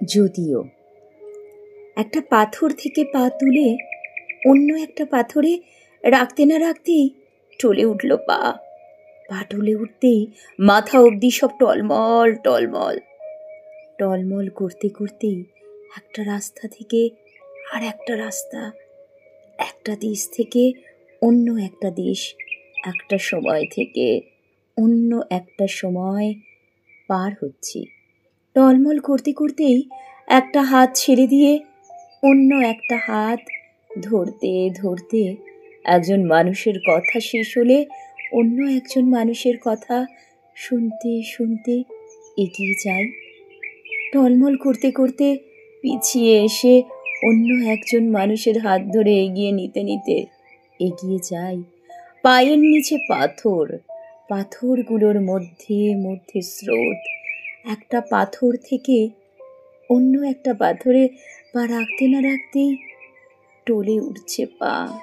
যদিও একটা পাথর থেকে পা তুলে অন্য একটা পাথরে রাখতে না রাখতেই টলে উঠল পা। পা টলে উঠতেই মাথা অবধি সব টলমল টলমল টলমল করতে করতেই একটা রাস্তা থেকে আর একটা রাস্তা, একটা দেশ থেকে অন্য একটা দেশ, একটা সময় থেকে অন্য একটা সময় পার হচ্ছি। টলমল করতে করতেই একটা হাত ছেড়ে দিয়ে অন্য একটা হাত ধরতে ধরতে একজন মানুষের কথা শেষ হলে অন্য একজন মানুষের কথা শুনতে শুনতে এগিয়ে যাই। টলমল করতে করতে পিছিয়ে এসে অন্য একজন মানুষের হাত ধরে এগিয়ে নিতে নিতে এগিয়ে যাই। পায়ের নিচে পাথর, পাথরগুলোর মধ্যে মধ্যে স্রোত। একটা পাথর থেকে অন্য একটা পাথরে পা রাখতে না রাখতেই টলে উঠছে পা।